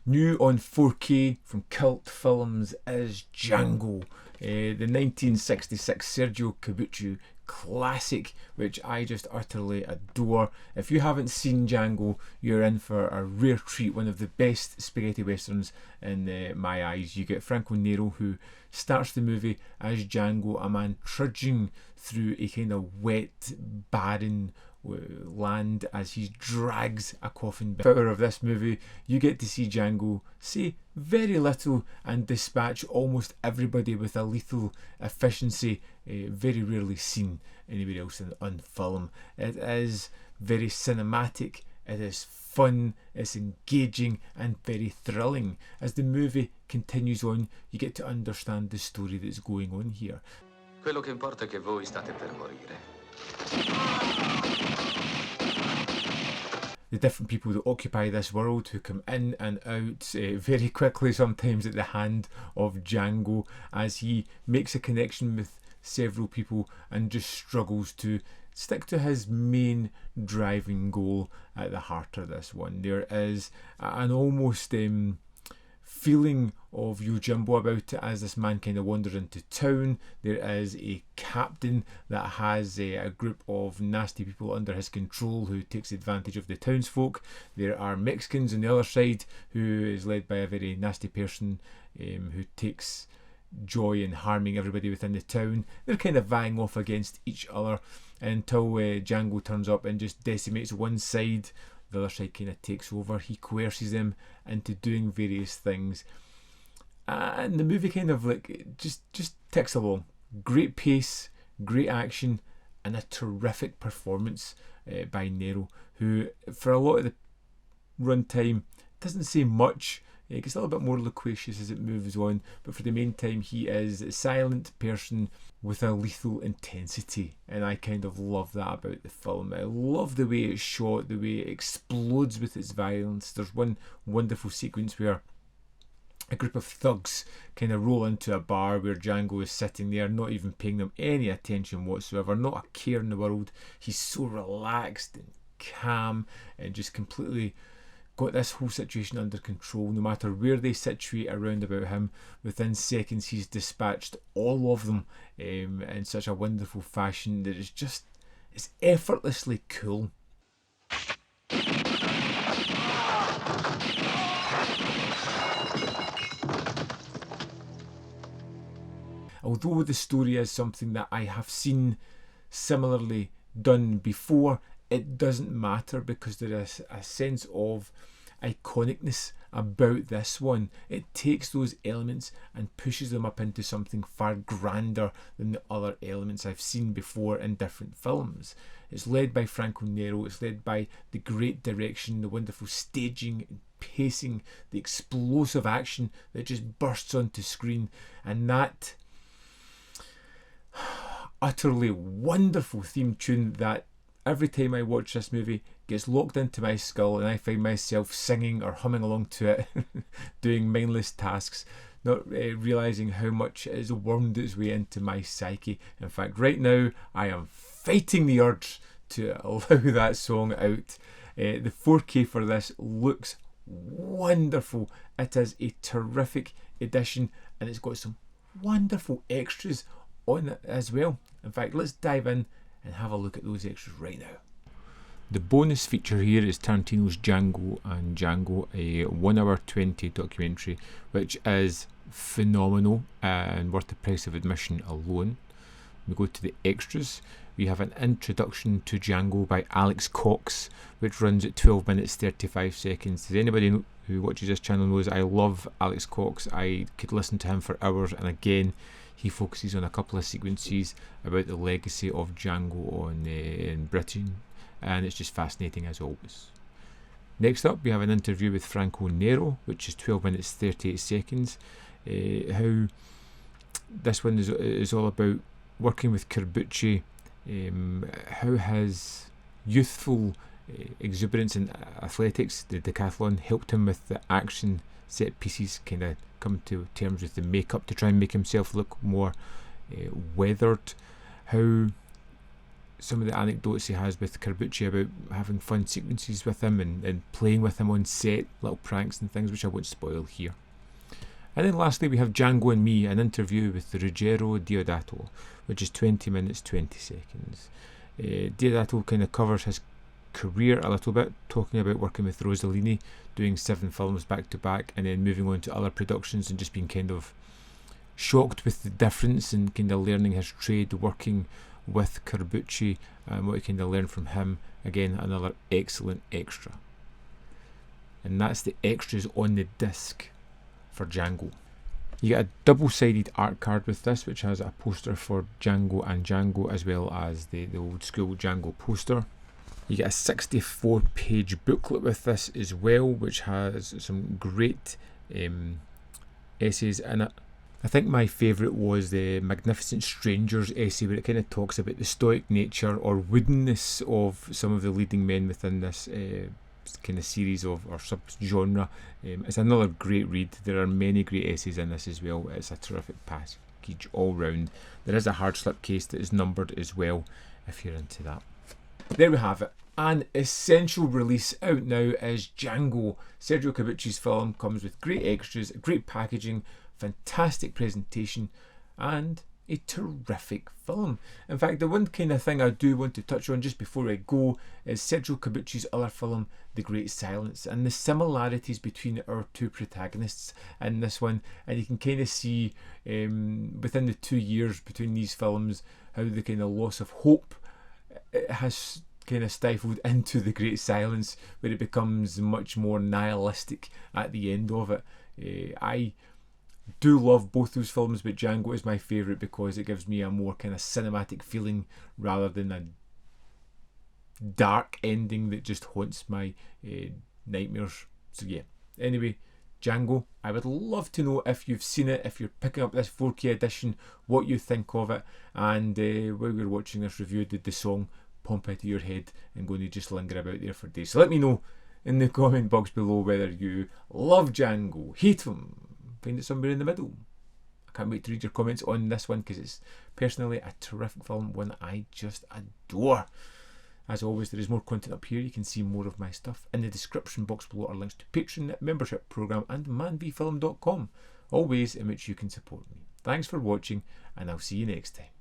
New on 4K from Cult Films is Django, the 1966 Sergio Corbucci classic, which I just utterly adore. If you haven't seen Django, you're in for a rare treat. One of the best spaghetti westerns in my eyes. You get Franco Nero, who starts the movie as Django, a man trudging through a kind of wet, barren land as he drags a coffin. Power of this movie, you get to see Django say very little and dispatch almost everybody with a lethal efficiency, very rarely seen anywhere else on film. It is very cinematic, it is fun, it's engaging and very thrilling. As the movie continues on, you get to understand the story that's going on here. Quello che importa è che voi state per morire. The different people that occupy this world, who come in and out very quickly, sometimes at the hand of Django, as he makes a connection with several people and just struggles to stick to his main driving goal at the heart of this one. There is an almost feeling of Yojimbo about it as this man kind of wanders into town. There is a captain that has a group of nasty people under his control who takes advantage of the townsfolk. There are Mexicans on the other side, who is led by a very nasty person who takes joy in harming everybody within the town. They're kind of vying off against each other until Django turns up and just decimates one side. The other side kind of takes over. He coerces them into doing various things, and the movie kind of like just ticks along. Great pace, great action, and a terrific performance by Nero, who for a lot of the runtime doesn't say much. It gets a little bit more loquacious as it moves on, but for the main time he is a silent person with a lethal intensity, and I kind of love that about the film. I love the way it's shot, the way it explodes with its violence. There's one wonderful sequence where a group of thugs kind of roll into a bar where Django is sitting there, not even paying them any attention whatsoever, not a care in the world. He's so relaxed and calm and just completely got this whole situation under control. No matter where they situate around about him, within seconds he's dispatched all of them in such a wonderful fashion that it's effortlessly cool. Although the story is something that I have seen similarly done before, it doesn't matter because there is a sense of iconicness about this one. It takes those elements and pushes them up into something far grander than the other elements I've seen before in different films. It's led by Franco Nero, it's led by the great direction, the wonderful staging and pacing, the explosive action that just bursts onto screen, and that utterly wonderful theme tune that every time I watch this movie gets locked into my skull and I find myself singing or humming along to it, doing mindless tasks, not realising how much it has wormed its way into my psyche. In fact, right now I am fighting the urge to allow that song out. The 4K for this looks wonderful. It is a terrific edition and it's got some wonderful extras on it as well. In fact, let's dive in and have a look at those extras right now. The bonus feature here is Tarantino's Django and Django, a 1 hour 20 documentary, which is phenomenal and worth the price of admission alone. We go to the extras. We have an introduction to Django by Alex Cox, which runs at 12 minutes 35 seconds. Does anybody who watches this channel knows I love Alex Cox? I could listen to him for hours, and again, he focuses on a couple of sequences about the legacy of Django in Britain, and it's just fascinating as always. Next up, we have an interview with Franco Nero, which is 12 minutes 38 seconds. How this one is all about working with Corbucci, how his youthful exuberance in athletics, the decathlon, helped him with the action set pieces, kind of come to terms with the makeup to try and make himself look more weathered. How some of the anecdotes he has with Corbucci about having fun sequences with him and playing with him on set, little pranks and things, which I won't spoil here. And then lastly we have Django and Me, an interview with Ruggero Deodato, which is 20 minutes 20 seconds. Deodato kind of covers his career a little bit, talking about working with Rossellini, doing 7 films back to back, and then moving on to other productions and just being kind of shocked with the difference and kind of learning his trade working with Corbucci and what he kind of learned from him. Again, another excellent extra. And that's the extras on the disc for Django. You get a double-sided art card with this, which has a poster for Django and Django, as well as the old school Django poster. You get a 64-page booklet with this as well, which has some great essays in it. I think my favourite was the Magnificent Strangers essay, where it kind of talks about the stoic nature or woodenness of some of the leading men within this kind of series or sub-genre. It's another great read. There are many great essays in this as well. It's a terrific package all round. There is a hard slip case that is numbered as well, if you're into that. There we have it. An essential release out now is Django. Sergio Corbucci's film comes with great extras, great packaging, fantastic presentation, and a terrific film. In fact, the one kind of thing I do want to touch on just before I go is Sergio Corbucci's other film, The Great Silence, and the similarities between our two protagonists in this one. And you can kind of see within the 2 years between these films how the kind of loss of hope has kind of stifled into The Great Silence, where it becomes much more nihilistic at the end of it. I do love both those films, but Django is my favourite because it gives me a more kind of cinematic feeling rather than a dark ending that just haunts my nightmares. So yeah, anyway, Django, I would love to know if you've seen it, if you're picking up this 4K edition, what you think of it. And while we're watching this review, did the song pump out of your head and going to just linger about there for days? So let me know in the comment box below whether you love Django, hate him, find it somewhere in the middle. I can't wait to read your comments on this one because it's personally a terrific film, one that I just adore. As always, there is more content up here. You can see more of my stuff. In the description box below are links to Patreon, membership program and manvfilm.com, all ways in which you can support me. Thanks for watching, and I'll see you next time.